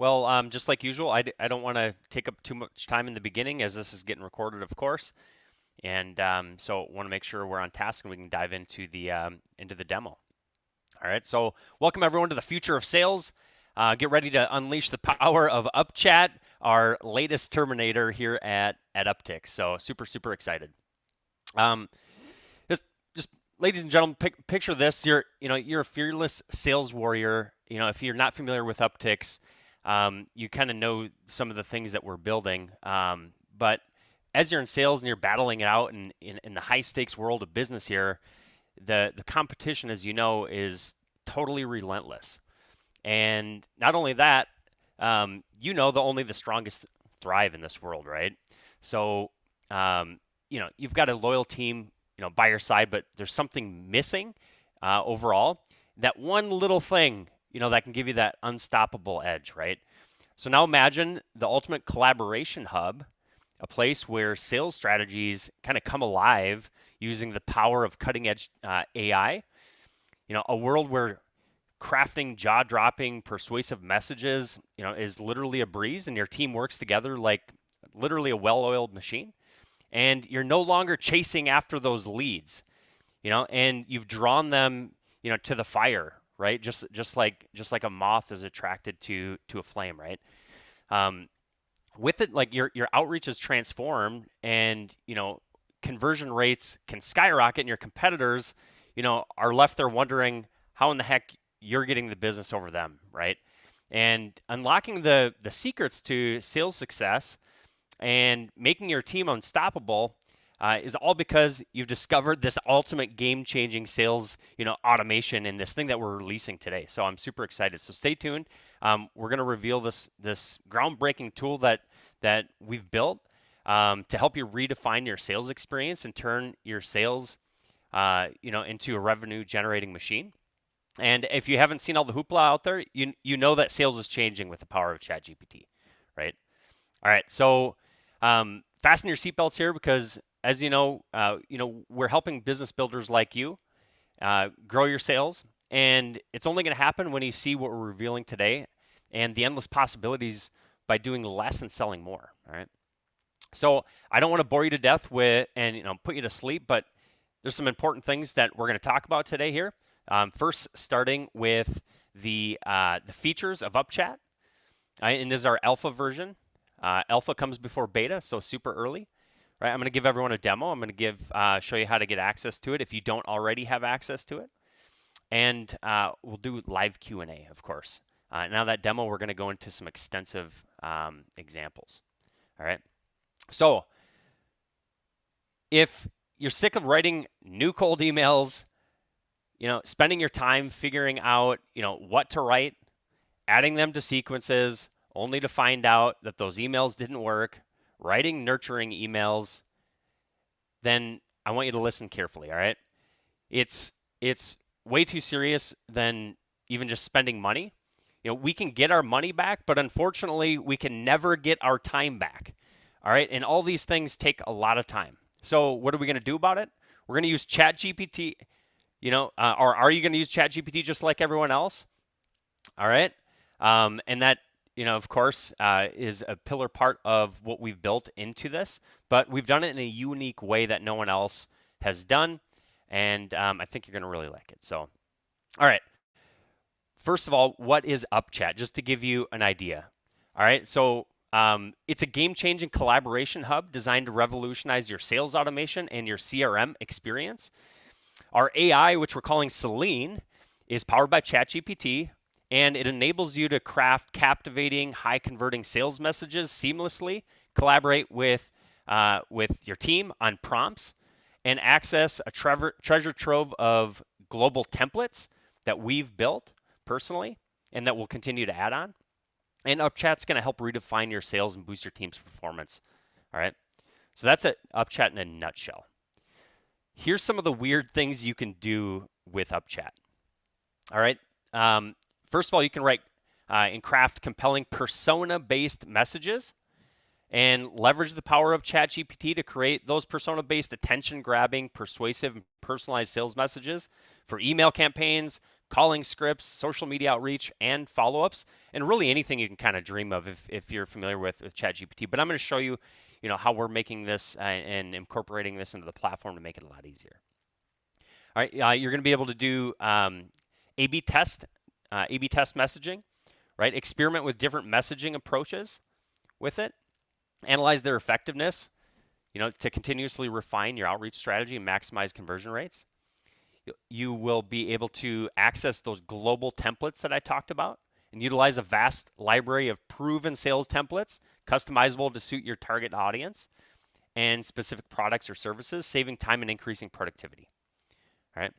Well, just like usual, I don't want to take up too much time in the beginning as this is getting recorded, of course, and so want to make sure we're on task and we can dive into the demo. All right, so welcome everyone to the future of sales. Get ready to unleash the power of UpChat, our latest Terminator here at Uptics. So super excited. Um, just just ladies and gentlemen, picture this. You're a fearless sales warrior. If you're not familiar with Upticks, you kind of know some of the things that we're building. But as you're in sales and you're battling it out in the high stakes world of business here, the competition, as you know, is totally relentless. And not only that, only the strongest thrive in this world, right? So, you've got a loyal team, by your side, but there's something missing overall. That one little thing, that can give you that unstoppable edge, right? So now imagine the ultimate collaboration hub, a place where sales strategies kind of come alive using the power of cutting edge AI. A world where crafting jaw-dropping persuasive messages, is literally a breeze and your team works together like literally a well-oiled machine. And you're no longer chasing after those leads, and you've drawn them, to the fire, right? Just like a moth is attracted to a flame, right? Um, with it, like your outreach is transformed, and conversion rates can skyrocket, and your competitors, are left there wondering how in the heck you're getting the business over them, right? And unlocking the secrets to sales success and making your team unstoppable is all because you've discovered this ultimate game-changing sales, automation in this thing that we're releasing today. So I'm super excited. So stay tuned. We're going to reveal this groundbreaking tool that we've built to help you redefine your sales experience and turn your sales, into a revenue-generating machine. And if you haven't seen all the hoopla out there, you know that sales is changing with the power of ChatGPT, right? All right, so fasten your seatbelts here because, as we're helping business builders like you grow your sales, and it's only going to happen when you see what we're revealing today and the endless possibilities by doing less and selling more. All right. So I don't want to bore you to death with and put you to sleep, but there's some important things that we're going to talk about today here. First, starting with the features of UpChat. And this is our alpha version. Alpha comes before beta, so super early. Right, I'm going to give everyone a demo. I'm going to show you how to get access to it if you don't already have access to it, and we'll do live Q&A, of course. Now that demo, we're going to go into some extensive examples. All right. So if you're sick of writing new cold emails, spending your time figuring out, what to write, adding them to sequences, only to find out that those emails didn't work, writing nurturing emails, then I want you to listen carefully, all right? It's way too serious than even just spending money. We can get our money back, but unfortunately, we can never get our time back. All right, and all these things take a lot of time. So what are we going to do about it? We're going to use ChatGPT, or are you going to use ChatGPT just like everyone else? All right. And that, of course, is a pillar part of what we've built into this, but we've done it in a unique way that no one else has done. And I think you're going to really like it. So, all right. First of all, what is UpChat? Just to give you an idea. All right. So, it's a game-changing collaboration hub designed to revolutionize your sales automation and your CRM experience. Our AI, which we're calling Selene, is powered by ChatGPT, and it enables you to craft captivating, high-converting sales messages seamlessly, collaborate with your team on prompts, and access a treasure trove of global templates that we've built personally and that we'll continue to add on. And UpChat's going to help redefine your sales and boost your team's performance. All right. So that's UpChat in a nutshell. Here's some of the weird things you can do with UpChat. All right. First of all, you can write and craft compelling persona-based messages. and leverage the power of ChatGPT to create those persona-based, attention-grabbing, persuasive, and personalized sales messages for email campaigns, calling scripts, social media outreach, and follow-ups, and really anything you can kind of dream of if you're familiar with ChatGPT. But I'm going to show you, how we're making this and incorporating this into the platform to make it a lot easier. All right, you're going to be able to do A/B test, A/B test messaging, right? Experiment with different messaging approaches with it, analyze their effectiveness, to continuously refine your outreach strategy and maximize conversion rates. You will be able to access those global templates that I talked about and utilize a vast library of proven sales templates, customizable to suit your target audience and specific products or services, saving time and increasing productivity. All right.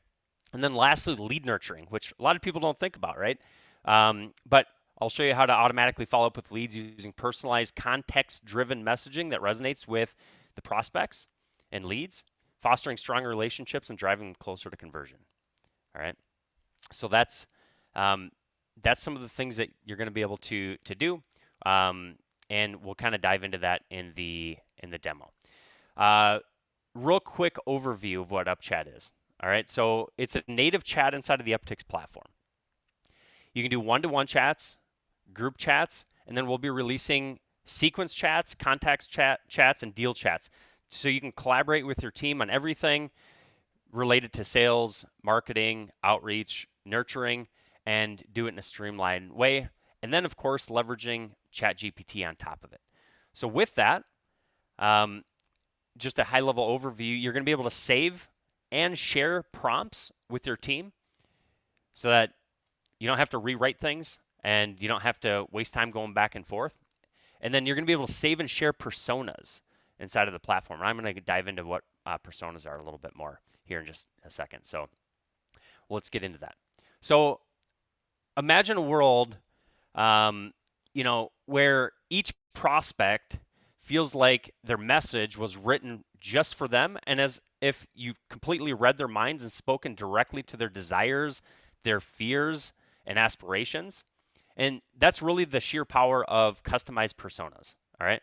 And then lastly, lead nurturing, which a lot of people don't think about, right? But I'll show you how to automatically follow up with leads using personalized context-driven messaging that resonates with the prospects and leads, fostering strong relationships and driving them closer to conversion. All right. So that's some of the things that you're going to be able to do, and we'll kind of dive into that in the demo. Real quick overview of what UpChat is. All right, so it's a native chat inside of the Uptics platform. You can do one-to-one chats, group chats, and then we'll be releasing sequence chats, contacts chats, and deal chats. So you can collaborate with your team on everything related to sales, marketing, outreach, nurturing, and do it in a streamlined way. And then, of course, leveraging ChatGPT on top of it. So with that, just a high-level overview, you're going to be able to save and share prompts with your team so that you don't have to rewrite things and you don't have to waste time going back and forth. And then you're going to be able to save and share personas inside of the platform. And I'm going to dive into what personas are a little bit more here in just a second. So let's get into that. So imagine a world, where each prospect feels like their message was written just for them, and as if you completely read their minds and spoken directly to their desires, their fears, and aspirations. And that's really the sheer power of customized personas. All right.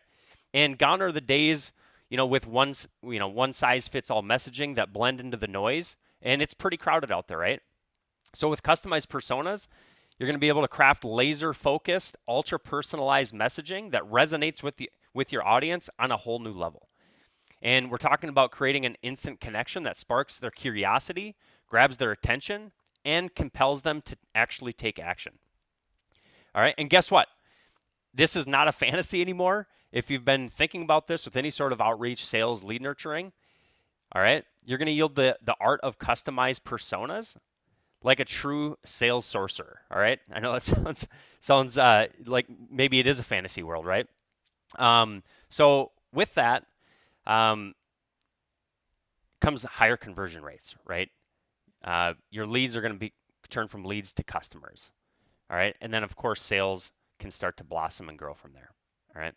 And gone are the days, with one size fits all messaging that blend into the noise. And it's pretty crowded out there, right? So with customized personas, you're going to be able to craft laser focused, ultra personalized messaging that resonates with your audience on a whole new level. And we're talking about creating an instant connection that sparks their curiosity, grabs their attention, and compels them to actually take action. All right. And guess what? This is not a fantasy anymore. If you've been thinking about this with any sort of outreach, sales, lead nurturing, all right, you're going to yield the art of customized personas like a true sales sorcerer. All right. I know that sounds like maybe it is a fantasy world, right? So with that comes higher conversion rates, right? Your leads are going to be turned from leads to customers. All right. And then, of course, sales can start to blossom and grow from there. All right.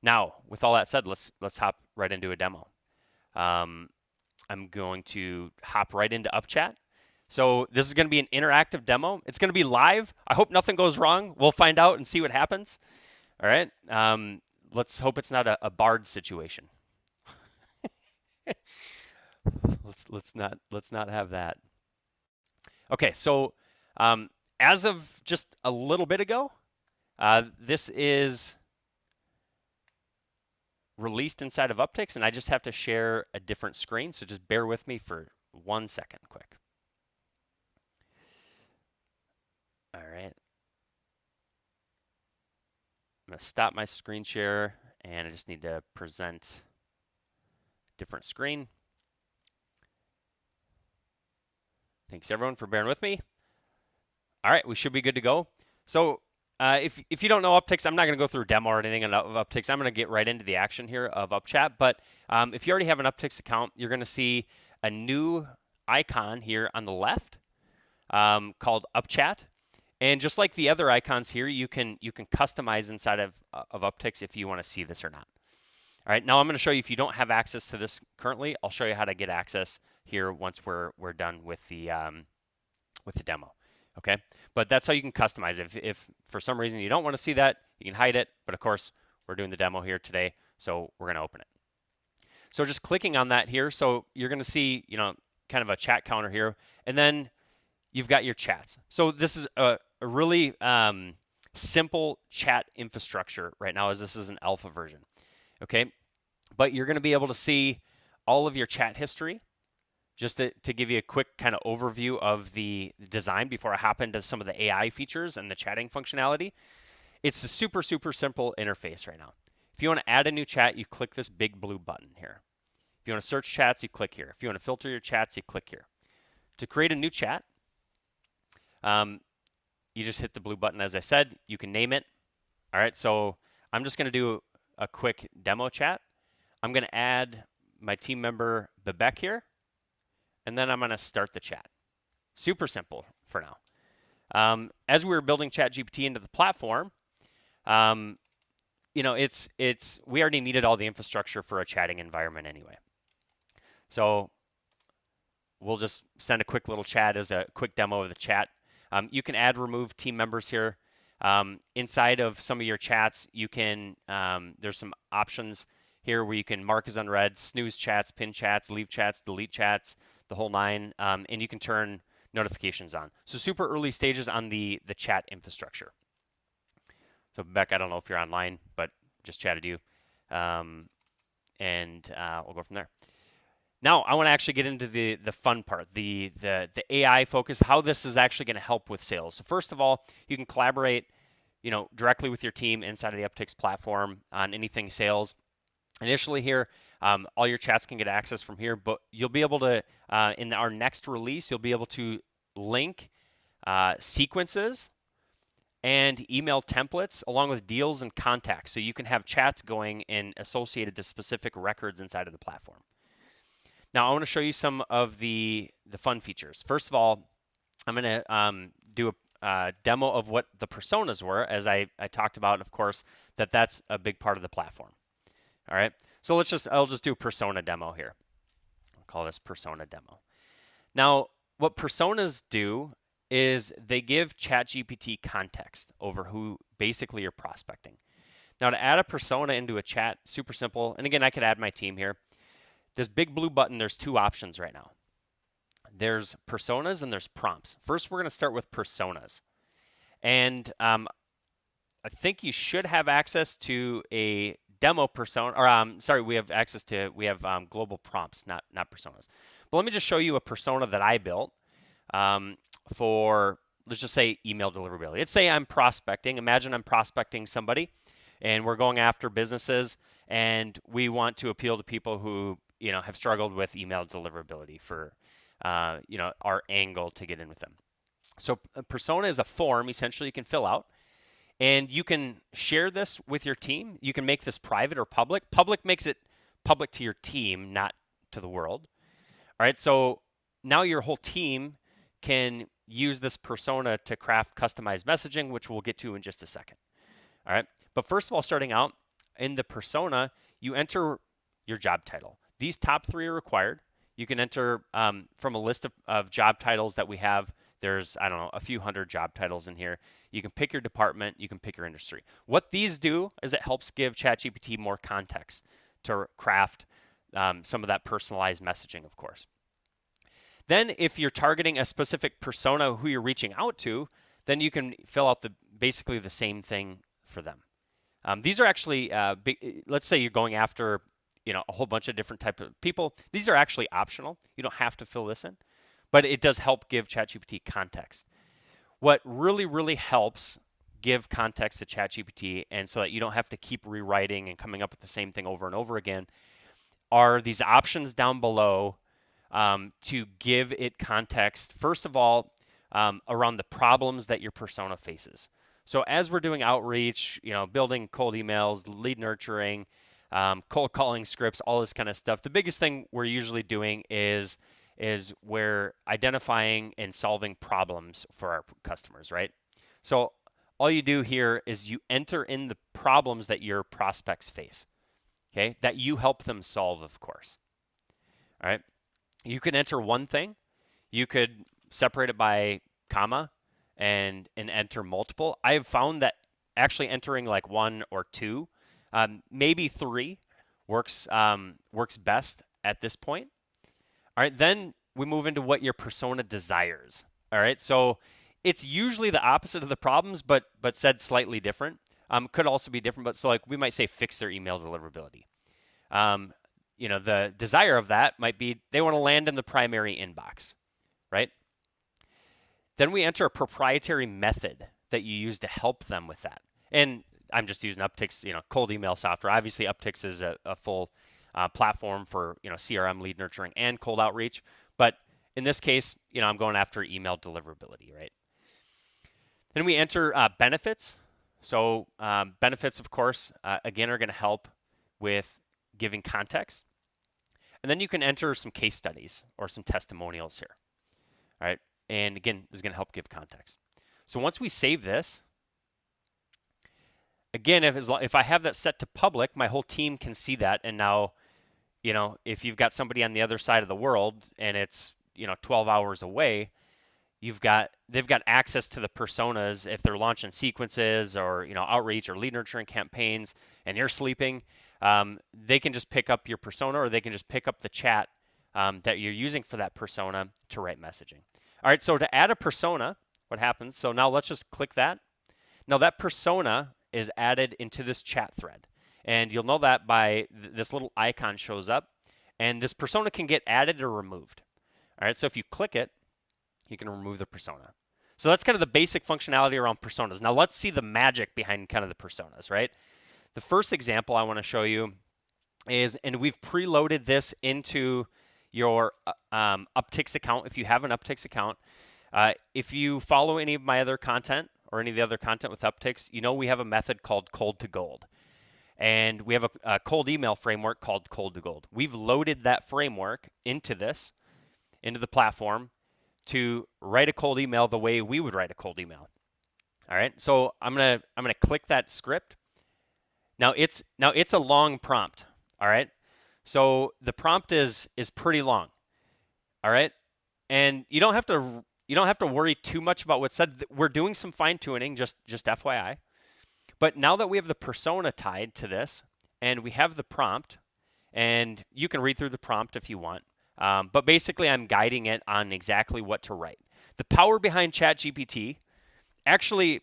Now, with all that said, let's hop right into a demo. I'm going to hop right into UpChat. So this is going to be an interactive demo. It's going to be live. I hope nothing goes wrong. We'll find out and see what happens. All right. Let's hope it's not a Bard situation. let's not have that. Okay. So as of just a little bit ago, this is released inside of Uptics, and I just have to share a different screen. So just bear with me for 1 second, quick. All right. I'm going to stop my screen share, and I just need to present a different screen. Thanks everyone for bearing with me. All right, we should be good to go. So if you don't know Uptics, I'm not going to go through a demo or anything of Uptics. I'm going to get right into the action here of UpChat. But if you already have an Uptics account, you're going to see a new icon here on the left called UpChat. And just like the other icons here, you can customize inside of Uptics if you want to see this or not. All right, now I'm going to show you if you don't have access to this currently, I'll show you how to get access here once we're done with the demo. Okay, but that's how you can customize it. If for some reason you don't want to see that, you can hide it. But of course, we're doing the demo here today, so we're going to open it. So just clicking on that here, so you're going to see, kind of a chat counter here, and then you've got your chats. So this is a really simple chat infrastructure right now, as this is an alpha version. Okay, but you're going to be able to see all of your chat history. Just to give you a quick kind of overview of the design before I hop into some of the AI features and the chatting functionality. It's a super, super simple interface right now. If you want to add a new chat, you click this big blue button here. If you want to search chats, you click here. If you want to filter your chats, you click here. To create a new chat, you just hit the blue button. As I said, you can name it. All right, so I'm just going to do a quick demo chat. I'm going to add my team member Bebek here, and then I'm going to start the chat. Super simple for now. As we were building ChatGPT into the platform, we already needed all the infrastructure for a chatting environment anyway. So we'll just send a quick little chat as a quick demo of the chat. You can add, remove team members here. Inside of some of your chats, you can, there's some options here where you can mark as unread, snooze chats, pin chats, leave chats, delete chats, the whole nine, and you can turn notifications on. So super early stages on the chat infrastructure. So Beck, I don't know if you're online, but just chatted you, and we'll go from there. Now I want to actually get into the fun part, the AI focus, how this is actually going to help with sales. So first of all, you can collaborate, directly with your team inside of the Uptics platform on anything sales. Initially here, all your chats can get access from here, but you'll be able to, in our next release, you'll be able to link sequences and email templates along with deals and contacts. So you can have chats going and associated to specific records inside of the platform. Now I want to show you some of the fun features. First of all, I'm going to do a demo of what the personas were, as I talked about, of course, that's a big part of the platform. All right, so I'll just do a persona demo here. I'll call this persona demo. Now, what personas do is they give ChatGPT context over who basically you're prospecting. Now, to add a persona into a chat, super simple. And again, I could add my team here. This big blue button, there's two options right now. There's personas and there's prompts. First, we're going to start with personas. And I think you should have access to a demo persona, or sorry, we have global prompts, not personas. But let me just show you a persona that I built for, let's just say, email deliverability. Let's say I'm prospecting. Imagine I'm prospecting somebody, and we're going after businesses, and we want to appeal to people who have struggled with email deliverability for our angle to get in with them. So a persona is a form essentially you can fill out. And you can share this with your team. You can make this private or public. Public makes it public to your team, not to the world. All right, so now your whole team can use this persona to craft customized messaging, which we'll get to in just a second. All right, but first of all, starting out in the persona, you enter your job title. These top three are required. You can enter from a list of job titles that we have. There's, I don't know, a few hundred job titles in here. You can pick your department, you can pick your industry. What these do is it helps give ChatGPT more context to craft some of that personalized messaging, of course. Then if you're targeting a specific persona who you're reaching out to, then you can fill out basically the same thing for them. These are actually, let's say you're going after a whole bunch of different type of people. These are actually optional. You don't have to fill this in, but it does help give ChatGPT context. What really, really helps give context to ChatGPT, and so that you don't have to keep rewriting and coming up with the same thing over and over again, are these options down below to give it context, first of all, around the problems that your persona faces. So as we're doing outreach, building cold emails, lead nurturing, cold calling scripts, all this kind of stuff, the biggest thing we're usually doing is we're identifying and solving problems for our customers, right? So all you do here is you enter in the problems that your prospects face, okay, that you help them solve, of course. All right. You can enter one thing. You could separate it by comma, and enter multiple. I've found that actually entering like one or two, maybe three, works best at this point. All right, then we move into what your persona desires. All right, so it's usually the opposite of the problems, but said slightly different. Could also be different, but so like we might say fix their email deliverability. Um, the desire of that might be they want to land in the primary inbox, right? Then we enter a proprietary method that you use to help them with that. And I'm just using Uptics, cold email software. Obviously, Uptics is a full platform for CRM, lead nurturing, and cold outreach. But in this case, I'm going after email deliverability, right? Then we enter benefits. So benefits, of course, again, are going to help with giving context. And then you can enter some case studies or some testimonials here. All right. And again, this is going to help give context. So once we save this, again, if I have that set to public, my whole team can see that. And now, if you've got somebody on the other side of the world and it's, 12 hours away, they've got access to the personas if they're launching sequences or, outreach or lead nurturing campaigns and you're sleeping, they can just pick up your persona or they can just pick up the chat that you're using for that persona to write messaging. All right, so to add a persona, what happens? So now let's just click that. Now that persona is added into this chat thread. And you'll know that by this little icon shows up. And this persona can get added or removed. All right, so if you click it, you can remove the persona. So that's kind of the basic functionality around personas. Now let's see the magic behind kind of the personas, right? The first example I want to show you is, and we've preloaded this into your Uptics account. If you have an Uptics account, if you follow any of my other content or any of the other content with Uptics, we have a method called cold to gold. And we have a cold email framework called cold to gold. We've loaded that framework into the platform to write a cold email the way we would write a cold email. All right, so I'm gonna click that script. Now it's a long prompt. All right, so the prompt is pretty long. All right, and you don't have to worry too much about what's said. We're doing some fine tuning, just FYI. But now that we have the persona tied to this, and we have the prompt, and you can read through the prompt if you want. But basically, I'm guiding it on exactly what to write. The power behind ChatGPT, actually,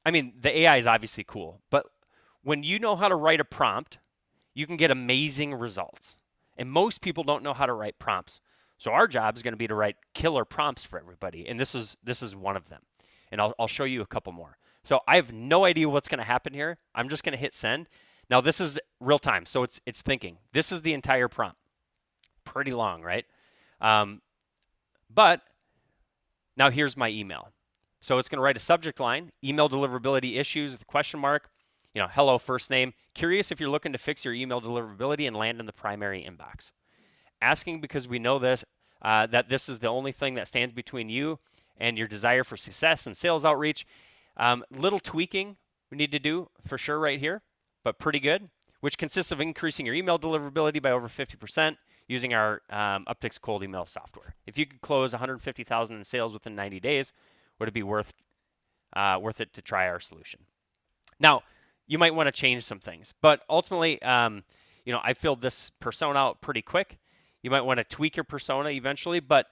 I mean, the AI is obviously cool, but when you know how to write a prompt, you can get amazing results. And most people don't know how to write prompts. So our job is going to be to write killer prompts for everybody, and this is one of them. And I'll show you a couple more. So I have no idea what's going to happen here. I'm just going to hit send. Now this is real time, so it's thinking. This is the entire prompt. Pretty long, right? But now here's my email. So it's going to write a subject line, email deliverability issues with a question mark. Hello, first name. Curious if you're looking to fix your email deliverability and land in the primary inbox. Asking because we know that this is the only thing that stands between you and your desire for success and sales outreach. Little tweaking we need to do for sure right here, but pretty good, which consists of increasing your email deliverability by over 50% using our Uptics cold email software. If you could close 150,000 in sales within 90 days, would it be worth it to try our solution? Now, you might want to change some things, but ultimately, I filled this persona out pretty quick. You might want to tweak your persona eventually, but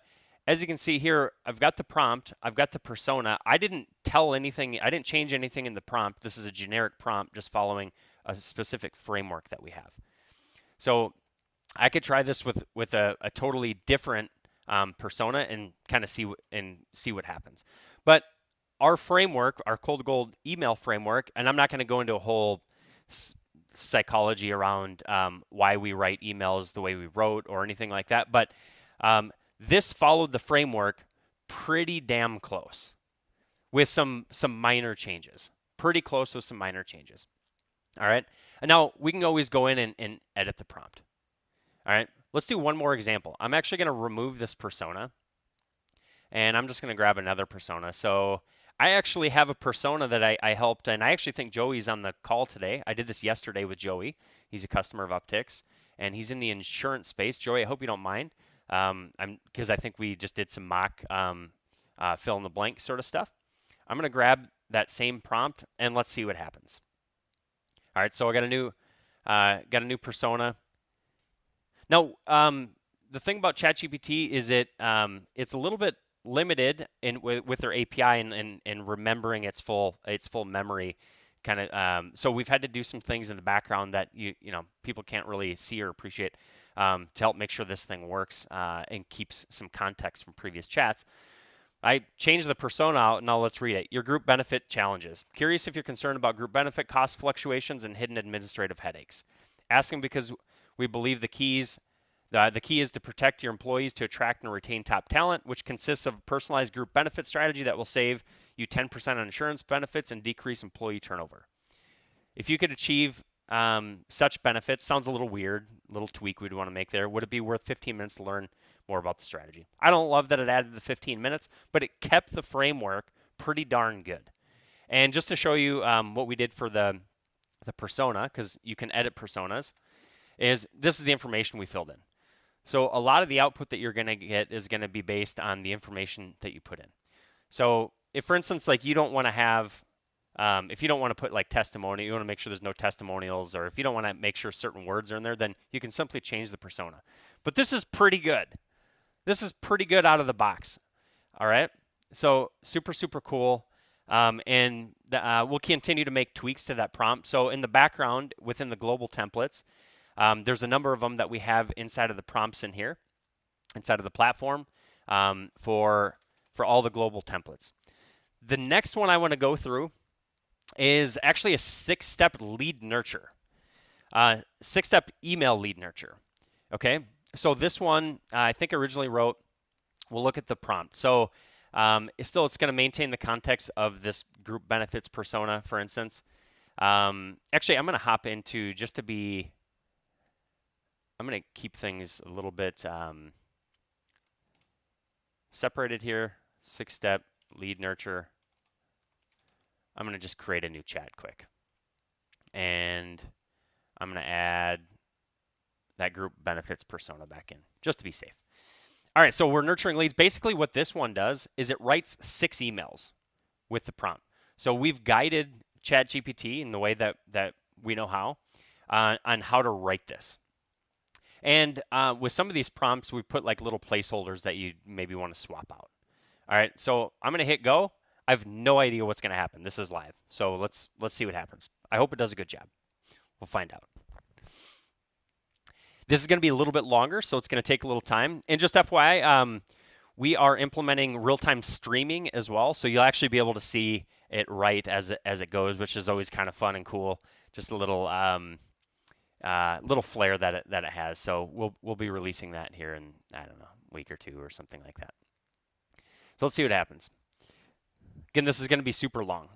as you can see here, I've got the prompt, I've got the persona. I didn't change anything in the prompt. This is a generic prompt just following a specific framework that we have. So I could try this with a totally different persona and kind of see what happens. But our framework, our cold gold email framework, and I'm not going to go into a whole psychology around why we write emails the way we wrote or anything like that, but this followed the framework pretty damn close with some minor changes. Pretty close with some minor changes. All right. And now we can always go in and edit the prompt. All right. Let's do one more example. I'm actually going to remove this persona and I'm just going to grab another persona. So I actually have a persona that I helped, and I actually think Joey's on the call today. I did this yesterday with Joey. He's a customer of Uptics, and he's in the insurance space. Joey, I hope you don't mind, because I think we just did some mock fill in the blank sort of stuff. I'm going to grab that same prompt and let's see what happens. All right, so I got a new persona. Now, the thing about ChatGPT is it's a little bit limited with their API and remembering its full memory kind of. So we've had to do some things in the background that people can't really see or appreciate to help make sure this thing works and keeps some context from previous chats. I changed the persona out. Now let's read it. Your group benefit challenges. Curious if you're concerned about group benefit cost fluctuations and hidden administrative headaches. Asking because we believe the key is to protect your employees to attract and retain top talent, which consists of a personalized group benefit strategy that will save you 10% on insurance benefits and decrease employee turnover. If you could achieve such benefits, sounds a little weird, little tweak we'd want to make there. Would it be worth 15 minutes to learn more about the strategy? I don't love that it added the 15 minutes, but it kept the framework pretty darn good. And just to show you what we did for the persona, because you can edit personas, is this is the information we filled in. So a lot of the output that you're going to get is going to be based on the information that you put in. So if, for instance, like you don't want to have, if you don't want to put like testimony, you want to make sure there's no testimonials, or if you don't want to make sure certain words are in there, then you can simply change the persona. But this is pretty good. This is pretty good out of the box. All right. So super, super cool. We'll continue to make tweaks to that prompt. So in the background, within the global templates, there's a number of them that we have inside of the prompts in here, inside of the platform for all the global templates. The next one I want to go through is actually a 6-step lead nurture, 6-step email lead nurture. Okay, so this one I think originally wrote, we'll look at the prompt. So it's going to maintain the context of this group benefits persona, for instance. Actually, I'm going to hop into just to be, I'm going to keep things a little bit separated here. 6-step lead nurture. I'm going to just create a new chat quick. And I'm going to add that group benefits persona back in just to be safe. All right, so we're nurturing leads. Basically what this one does is it writes 6 emails with the prompt. So we've guided ChatGPT in the way that we know how on how to write this. And with some of these prompts, we put like little placeholders that you maybe want to swap out. All right, so I'm going to hit go. I have no idea what's going to happen. This is live, so let's see what happens. I hope it does a good job. We'll find out. This is going to be a little bit longer, so it's going to take a little time. And just FYI, we are implementing real-time streaming as well, so you'll actually be able to see it right as it goes, which is always kind of fun and cool. Just a little little flair that it has. So we'll be releasing that here in, I don't know, a week or two or something like that. So let's see what happens. Again, this is going to be super long,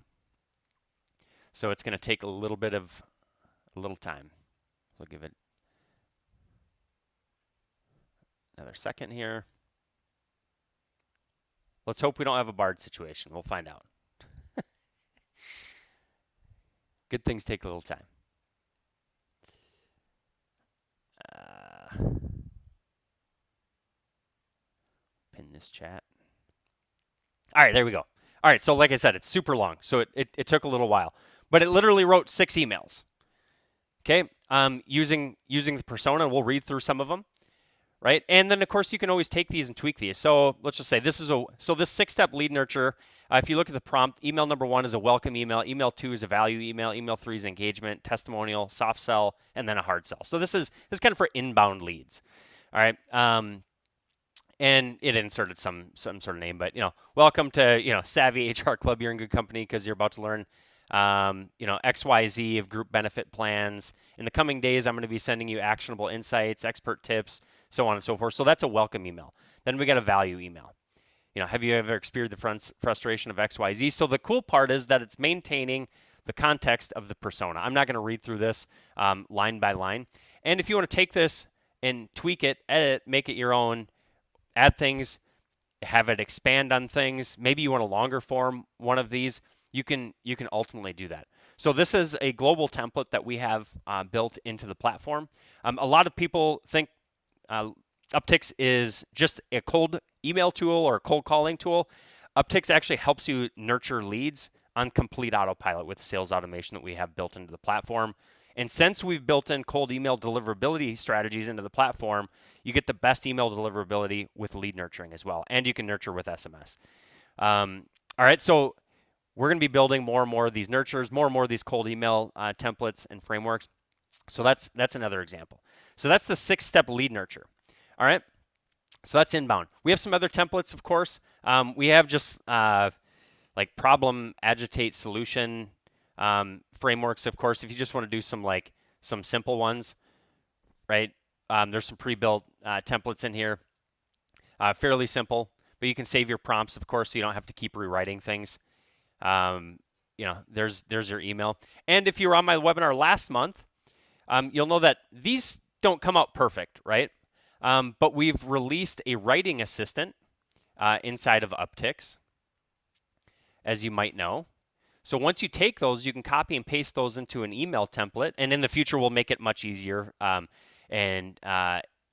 so it's going to take a little time. We'll give it another second here. Let's hope we don't have a Bard situation. We'll find out. Good things take a little time. Pin this chat. All right, there we go. All right, so like I said, it's super long, so it took a little while, but it literally wrote 6 emails. Okay, using the persona, we'll read through some of them, right? And then of course you can always take these and tweak these. So let's just say this 6-step lead nurture. If you look at the prompt, email number 1 is a welcome email, email 2 is a value email, email 3 is engagement, testimonial, soft sell, and then a hard sell. So this is kind of for inbound leads. All right. And it inserted some sort of name, but welcome to Savvy HR Club. You're in good company because you're about to learn XYZ of group benefit plans. In the coming days, I'm going to be sending you actionable insights, expert tips, so on and so forth. So that's a welcome email. Then we got a value email. Have you ever experienced the frustration of XYZ? So the cool part is that it's maintaining the context of the persona. I'm not going to read through this line by line. And if you want to take this and tweak it, edit, make it your own, add things, have it expand on things. Maybe you want a longer form one of these. You can ultimately do that. So this is a global template that we have built into the platform. A lot of people think Uptics is just a cold email tool or a cold calling tool. Upticks actually helps you nurture leads on complete autopilot with sales automation that we have built into the platform. And since we've built in cold email deliverability strategies into the platform, you get the best email deliverability with lead nurturing as well. And you can nurture with SMS. All right, so we're going to be building more and more of these nurtures, more and more of these cold email templates and frameworks. So that's another example. So that's the 6-step lead nurture. All right, so that's inbound. We have some other templates, of course. We have just like problem, agitate, solution frameworks, of course. If you just want to do some simple ones, right? There's some pre-built templates in here, fairly simple, but you can save your prompts, of course, so you don't have to keep rewriting things. There's your email. And if you were on my webinar last month, you'll know that these don't come out perfect, right? But we've released a writing assistant inside of Upticks, as you might know. So once you take those, you can copy and paste those into an email template, and in the future, we'll make it much easier and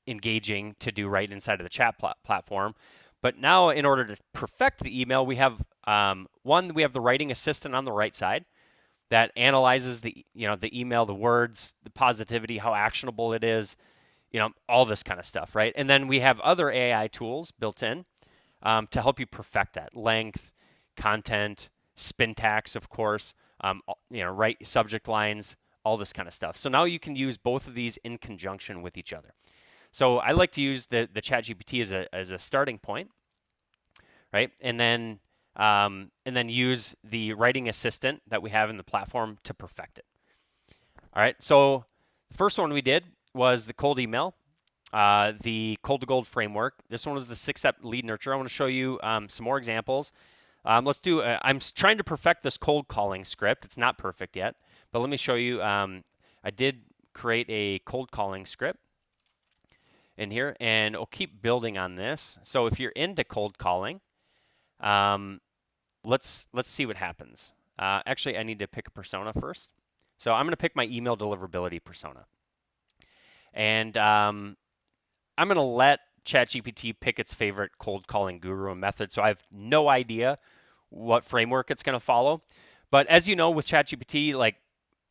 engaging to do right inside of the chat platform. But now, in order to perfect the email, we have we have the writing assistant on the right side that analyzes the email, the words, the positivity, how actionable it is, all this kind of stuff, right? And then we have other AI tools built in to help you perfect that length, content, syntax, of course, right subject lines, all this kind of stuff. So now you can use both of these in conjunction with each other. So I like to use the ChatGPT as a starting point, right? And then use the writing assistant that we have in the platform to perfect it. All right. So the first one we did was the cold email. The cold to gold framework. This one was the 6-step lead nurture. I want to show you some more examples. I'm trying to perfect this cold calling script. It's not perfect yet, but let me show you. I did create a cold calling script in here, and I'll keep building on this. So if you're into cold calling, let's see what happens. Actually, I need to pick a persona first. So I'm going to pick my email deliverability persona, and I'm going to let ChatGPT pick its favorite cold calling guru and method. So I have no idea what framework it's going to follow. But as you know, with ChatGPT, like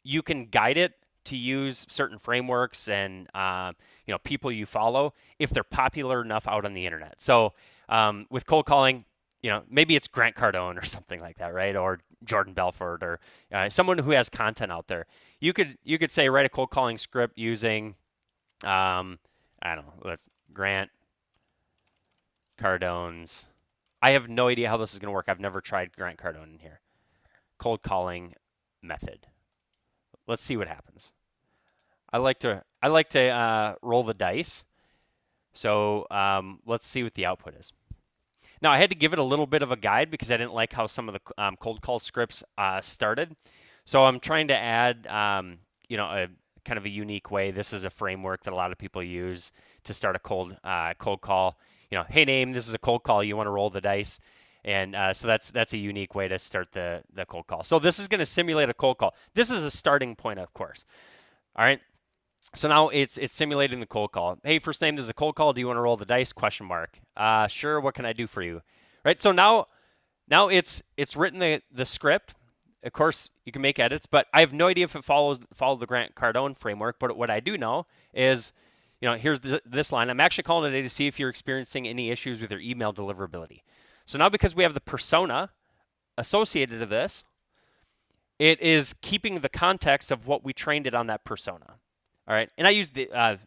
you can guide it to use certain frameworks and people you follow if they're popular enough out on the internet. So with cold calling, maybe it's Grant Cardone or something like that, right? Or Jordan Belfort or someone who has content out there. You could say write a cold calling script using I don't know, let's Grant Cardone's. I have no idea how this is going to work. I've never tried Grant Cardone in here. Cold calling method. Let's see what happens. I like to roll the dice. So let's see what the output is. Now I had to give it a little bit of a guide because I didn't like how some of the cold call scripts started. So I'm trying to add a kind of a unique way. This is a framework that a lot of people use to start a cold call. Hey name, this is a cold call. You want to roll the dice, and so that's a unique way to start the cold call. So this is going to simulate a cold call. This is a starting point, of course. All right. So now it's simulating the cold call. Hey, first name, this is a cold call. Do you want to roll the dice? Question mark. Sure. What can I do for you? Right. So now it's written the script. Of course, you can make edits, but I have no idea if it followed the Grant Cardone framework. But what I do know is, here's this line. I'm actually calling today to see if you're experiencing any issues with your email deliverability. So now because we have the persona associated to this, it is keeping the context of what we trained it on that persona. All right, and I use the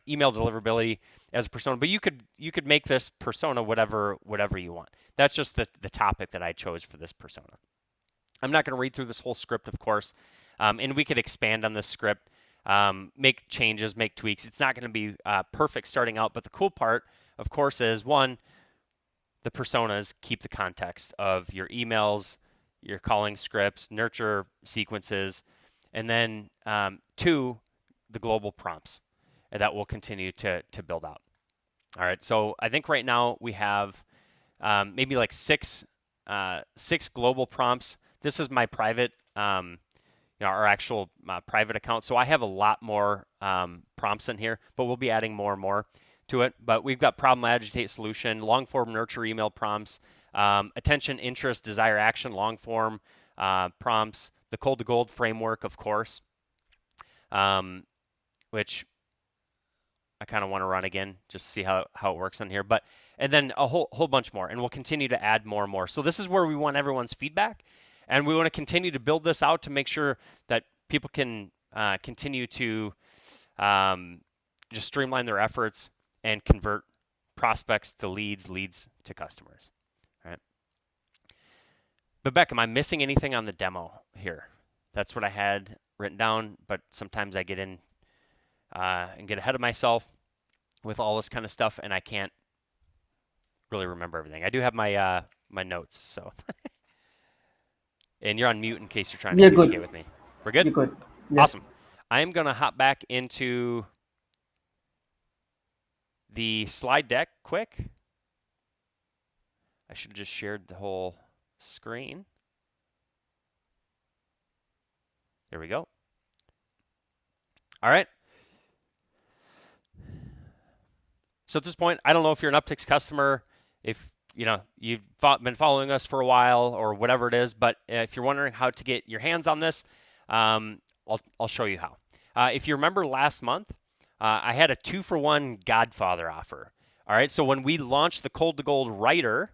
email deliverability as a persona, but you could make this persona whatever you want. That's just the topic that I chose for this persona. I'm not going to read through this whole script, of course, and we could expand on this script, make changes, make tweaks. It's not going to be perfect starting out, but the cool part, of course, is one, the personas keep the context of your emails, your calling scripts, nurture sequences, and then two, the global prompts that will continue to build out. All right, so I think right now we have maybe like six global prompts. This is my private, our actual private account. So I have a lot more prompts in here, but we'll be adding more and more to it, but we've got problem, agitate, solution, long form, nurture, email prompts, attention, interest, desire, action, long form prompts, the cold to gold framework, of course, which I kind of want to run again just to see how it works on here. But and then a whole bunch more, and we'll continue to add more and more. So this is where we want everyone's feedback, and we want to continue to build this out to make sure that people can continue to just streamline their efforts and convert prospects to leads, leads to customers. All right. But Beck, am I missing anything on the demo here? That's what I had written down, but sometimes I get in and get ahead of myself with all this kind of stuff, and I can't really remember everything. I do have my my notes, so and you're on mute in case you're trying to We are communicate good. with me. We're good? You're good. Yeah. Awesome. I'm gonna hop back into the slide deck quick. I should have just shared the whole screen. There we go. All right. So at this point, I don't know if you're an Uptics customer, if you've been following us for a while or whatever it is, but if you're wondering how to get your hands on this, I'll show you how. If you remember last month, I had a 2-for-1 Godfather offer. All right, so when we launched the Cold to Gold Writer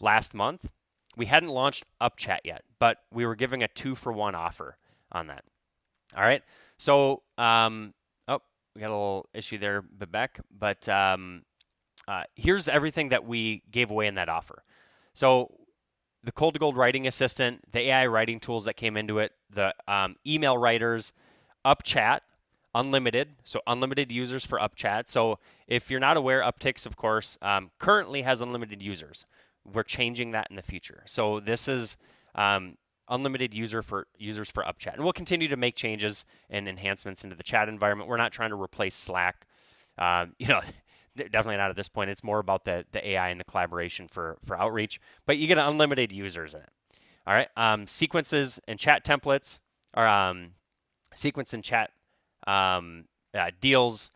last month, we hadn't launched UpChat yet, but we were giving a 2-for-1 offer on that. All right, so oh, we got a little issue there, Vivek, but here's everything that we gave away in that offer. So the Cold to Gold Writing Assistant, the AI writing tools that came into it, the email writers, UpChat, unlimited, so unlimited users for UpChat. So if you're not aware, Uptics, of course, currently has unlimited users. We're changing that in the future. So this is unlimited users for UpChat, and we'll continue to make changes and enhancements into the chat environment. We're not trying to replace Slack. Definitely not at this point. It's more about the AI and the collaboration for outreach. But you get unlimited users in it. All right. Sequences and chat templates, or sequence and chat deals,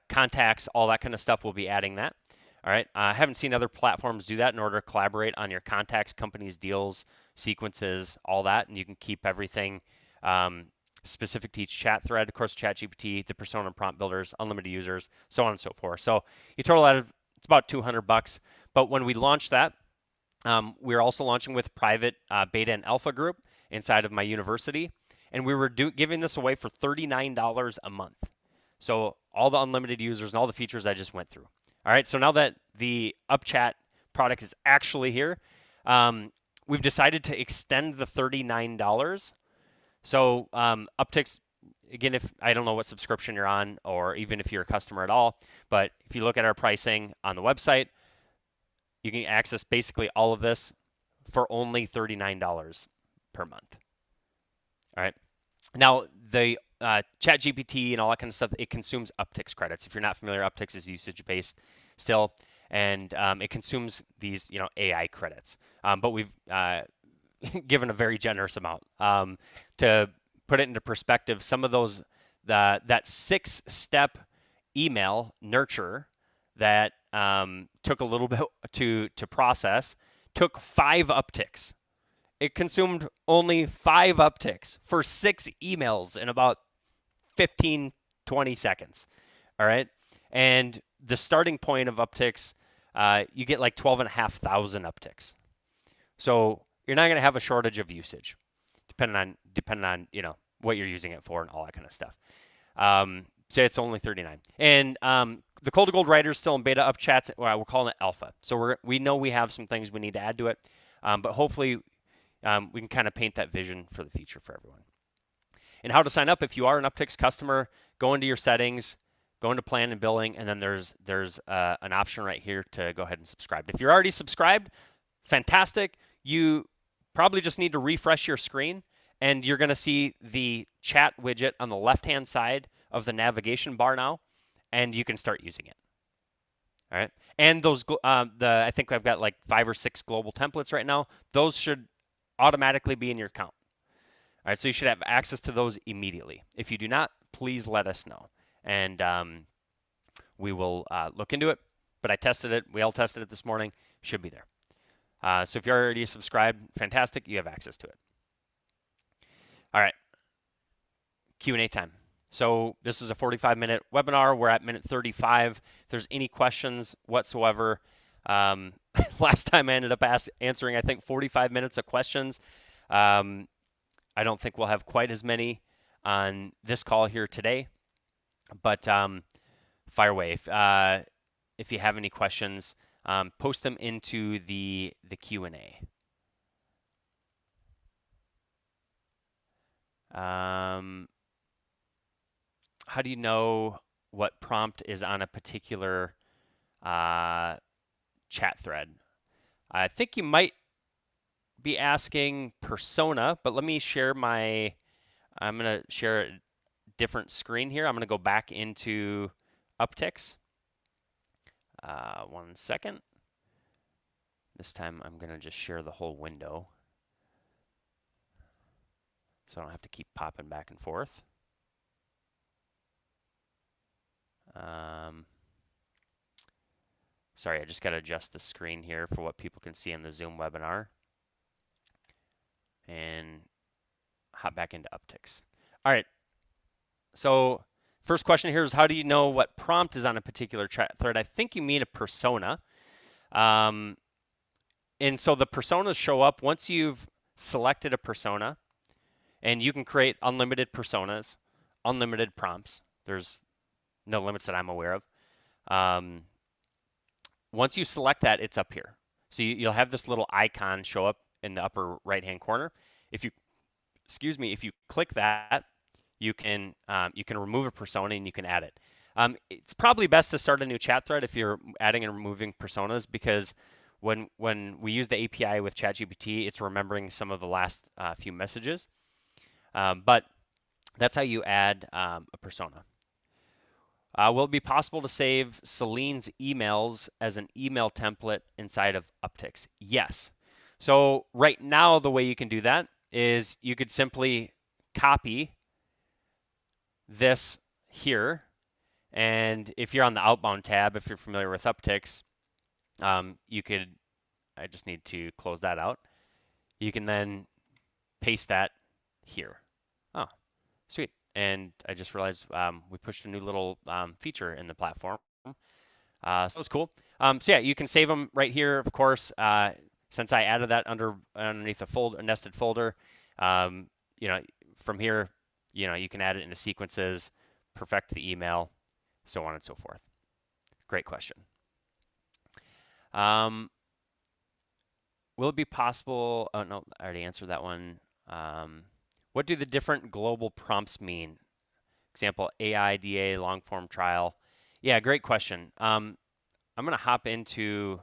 contacts, all that kind of stuff. We'll be adding that. All right. I haven't seen other platforms do that in order to collaborate on your contacts, companies, deals, sequences, all that, and you can keep everything specific to each chat thread. Of course, ChatGPT, the persona and prompt builders, unlimited users, so on and so forth. So you total that, it's about $200. But when we launched that, we're also launching with private beta and alpha group inside of my university, and we were giving this away for $39 a month. So all the unlimited users and all the features I just went through. All right, so now that the UpChat product is actually here, we've decided to extend the $39. So Uptics, again, if I don't know what subscription you're on, or even if you're a customer at all, but if you look at our pricing on the website, you can access basically all of this for only $39 per month. All right. Now, the ChatGPT and all that kind of stuff, it consumes Uptics credits. If you're not familiar, Uptics is usage-based still, and it consumes these, AI credits. But we've given a very generous amount. To put it into perspective, some of those, that 6-step email nurture that took a little bit to process, took 5 upticks. It consumed only 5 upticks for 6 emails in about 15, 20 seconds. All right. And the starting point of upticks, you get like 12,500 upticks. So you're not going to have a shortage of usage, depending on what you're using it for and all that kind of stuff. So it's only 39. And the Cold to Gold Writer is still in beta UpChats. Well, we're calling it alpha. So we know we have some things we need to add to it, but hopefully we can kind of paint that vision for the future for everyone. And how to sign up: if you are an Uptics customer, go into your settings, go into plan and billing, and then there's an option right here to go ahead and subscribe. If you're already subscribed, fantastic. You probably just need to refresh your screen, and you're going to see the chat widget on the left-hand side of the navigation bar now, and you can start using it. All right. And those, I think I've got like 5 or 6 global templates right now. Those should automatically be in your account. All right. So you should have access to those immediately. If you do not, please let us know. And we will look into it. But I tested it. We all tested it this morning. Should be there. So if you're already subscribed, fantastic. You have access to it. All right, Q&A time. So this is a 45-minute webinar. We're at minute 35. If there's any questions whatsoever, last time I ended up answering, I think, 45 minutes of questions. I don't think we'll have quite as many on this call here today, but fire away. If you have any questions, post them into the Q&A. How do you know what prompt is on a particular chat thread? I think you might be asking persona, but let me share I'm going to share a different screen here. I'm going to go back into Uptics. 1 second. This time I'm going to just share the whole window so I don't have to keep popping back and forth. Sorry, I just got to adjust the screen here for what people can see in the Zoom webinar and hop back into Uptics. All right, so first question here is how do you know what prompt is on a particular chat thread? I think you mean a persona. And so the personas show up once you've selected a persona, and you can create unlimited personas, unlimited prompts. There's no limits that I'm aware of. Once you select that, it's up here. So you'll have this little icon show up in the upper right-hand corner. If you, if you click that, you can remove a persona and you can add it. It's probably best to start a new chat thread if you're adding and removing personas because when we use the API with ChatGPT, it's remembering some of the last few messages. But that's how you add a persona. Will it be possible to save Celine's emails as an email template inside of Uptics? Yes. So right now, the way you can do that is you could simply copy this here. And if you're on the outbound tab, if you're familiar with Uptics, you could, I just need to close that out. You can then paste that here. Oh, sweet. And I just realized we pushed a new little feature in the platform. So it's cool. So yeah, you can save them right here, of course. Since I added that underneath a nested folder, from here, you can add it into sequences, perfect the email, so on and so forth. Great question. Will it be possible? Oh no, I already answered that one. What do the different global prompts mean? Example, AI, DA, long form trial. Yeah, great question. I'm going to hop into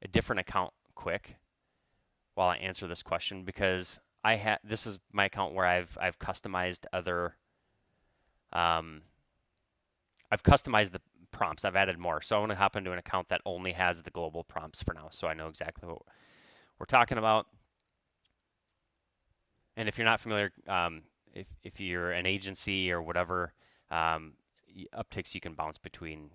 a different account quick while I answer this question because this is my account where I've customized I've customized the prompts. I've added more. So I want to hop into an account that only has the global prompts for now so I know exactly what we're talking about. And if you're not familiar, if you're an agency or whatever, Upticks you can bounce between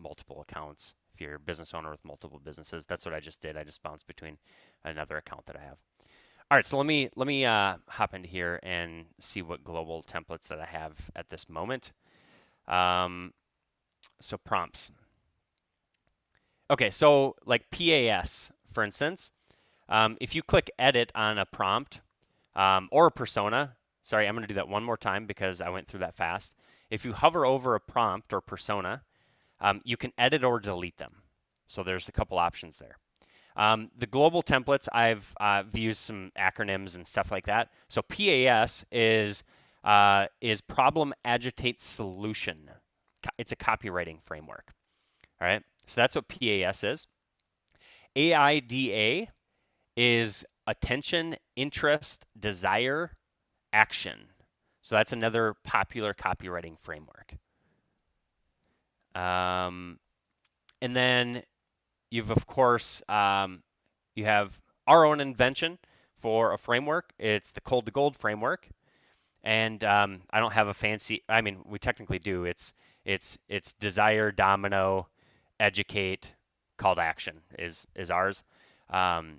multiple accounts. If you're a business owner with multiple businesses, that's what I just did. I just bounced between another account that I have. All right, so let me hop into here and see what global templates that I have at this moment. So prompts. Okay, so like PAS, for instance, if you click edit on a prompt or a persona, sorry, I'm going to do that one more time because I went through that fast. If you hover over a prompt or persona, you can edit or delete them. So there's a couple options there. The global templates, I've used some acronyms and stuff like that. So PAS is Problem Agitate Solution. It's a copywriting framework. All right, so that's what PAS is. AIDA is Attention, Interest, Desire, Action. So that's another popular copywriting framework. And then you've, of course, you have our own invention for a framework. It's the Cold to Gold framework. and I don't have a fancy. I mean, we technically do. It's desire, domino, educate, call to action is ours. Um,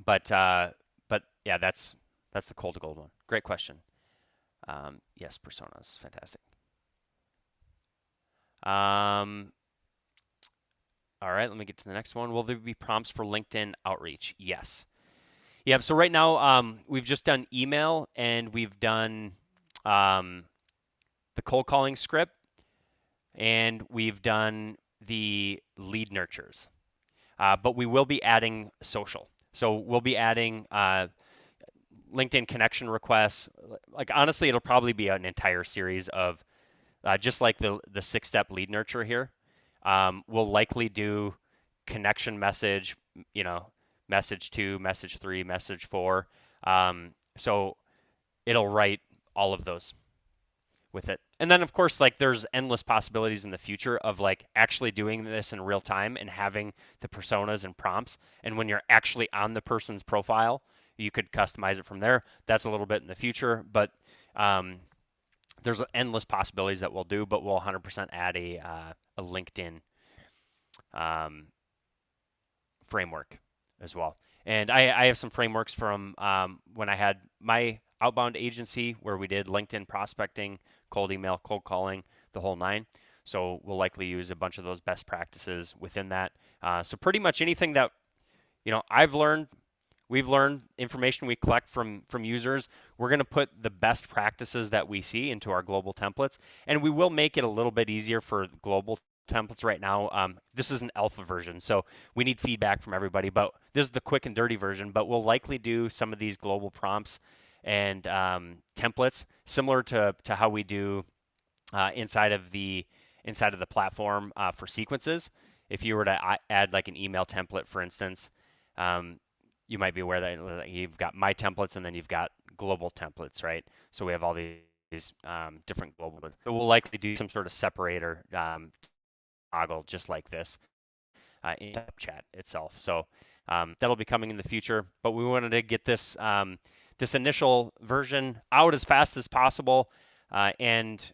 but yeah, that's the cold to gold one. Great question. Yes, personas, fantastic. Um, all right, let me get to the next one. Will there be prompts for LinkedIn outreach? Yes. Yeah. So right now, we've just done email and we've done um, the cold calling script and we've done the lead nurtures. But we will be adding social. So we'll be adding LinkedIn connection requests. Like honestly, it'll probably be an entire series of just like the 6-step lead nurture here. We'll likely do connection message, you know, message 2, message 3, message 4. So it'll write all of those with it. And then of course like there's endless possibilities in the future of like actually doing this in real time and having the personas and prompts. And when you're actually on the person's profile, you could customize it from there. That's a little bit in the future, but um, there's endless possibilities that we'll do, but we'll 100% add a LinkedIn um, framework as well. And I have some frameworks from when I had my outbound agency where we did LinkedIn prospecting, cold email, cold calling, the whole nine. So we'll likely use a bunch of those best practices within that. So pretty much anything that I've learned, we've learned information we collect from users. We're going to put the best practices that we see into our global templates, and we will make it a little bit easier for global templates right now. This is an alpha version, so we need feedback from everybody. But this is the quick and dirty version. But we'll likely do some of these global prompts and templates similar to how we do inside of the platform for sequences. If you were to add like an email template, for instance, um, you might be aware that you've got my templates and then you've got global templates, right? So we have all these different global. So we'll likely do some sort of separator toggle just like this in chat itself. So that'll be coming in the future. But we wanted to get this initial version out as fast as possible, and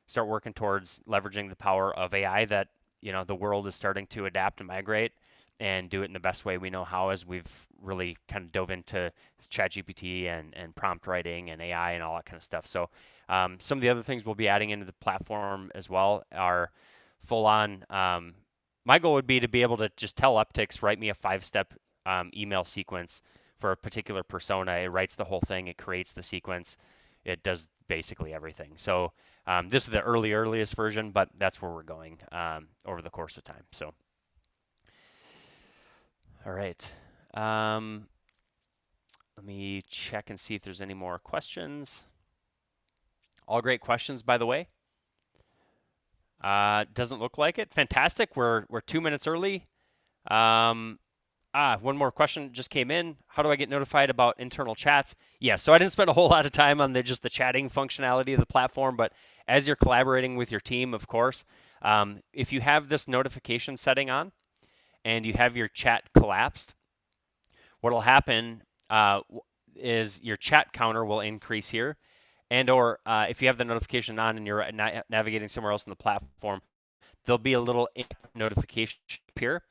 start working towards leveraging the power of AI that the world is starting to adapt and migrate and do it in the best way we know how, as we've really kind of dove into ChatGPT and prompt writing and AI and all that kind of stuff. So some of the other things we'll be adding into the platform as well are full on. My goal would be to be able to just tell Uptics, write me a 5-step email sequence for a particular persona. It writes the whole thing, it creates the sequence, it does basically everything. So this is the earliest version, but that's where we're going over the course of time. So, all right. Let me check and see if there's any more questions. All great questions, by the way. Doesn't look like it. Fantastic. We're 2 minutes early. One more question just came in. How do I get notified about internal chats? Yeah, so I didn't spend a whole lot of time on just the chatting functionality of the platform, but as you're collaborating with your team, of course, if you have this notification setting on and you have your chat collapsed, what will happen is your chat counter will increase here, and or if you have the notification on and you're navigating somewhere else in the platform, there'll be a little notification appear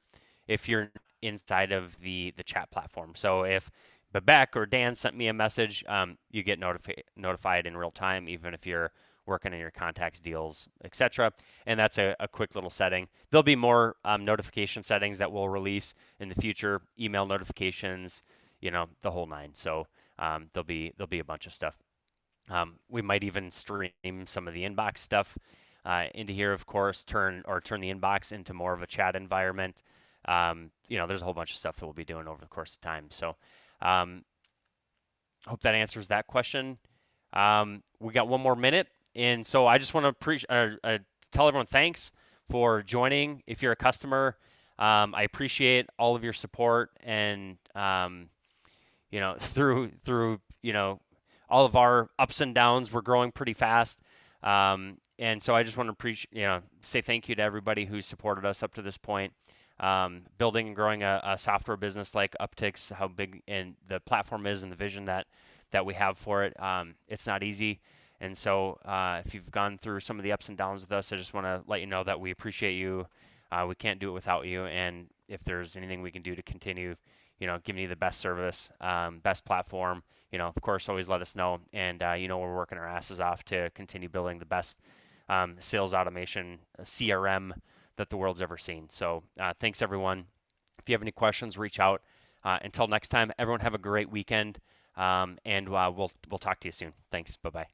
if you're inside of the chat platform. So if Babek or Dan sent me a message, you get notified in real time, even if you're working in your contacts, deals, etc. And that's a quick little setting. There'll be more notification settings that we'll release in the future, email notifications, the whole nine. So there'll be a bunch of stuff. We might even stream some of the inbox stuff into here, of course, turn the inbox into more of a chat environment. There's a whole bunch of stuff that we'll be doing over the course of time. So hope that answers that question. We got 1 more minute, and so I just want to tell everyone thanks for joining. If you're a customer, I appreciate all of your support and through all of our ups and downs. We're growing pretty fast. And so I just want to say thank you to everybody who supported us up to this point. Building and growing a software business like Uptics, how big and the platform is, and the vision that that we have for it. It's not easy. And so if you've gone through some of the ups and downs with us, I just want to let you know that we appreciate you. We can't do it without you. And if there's anything we can do to continue, giving you the best service, best platform, of course, always let us know. And, we're working our asses off to continue building the best sales automation CRM that the world's ever seen. So thanks, everyone. If you have any questions, reach out. Until next time, everyone have a great weekend, and we'll talk to you soon. Thanks. Bye bye.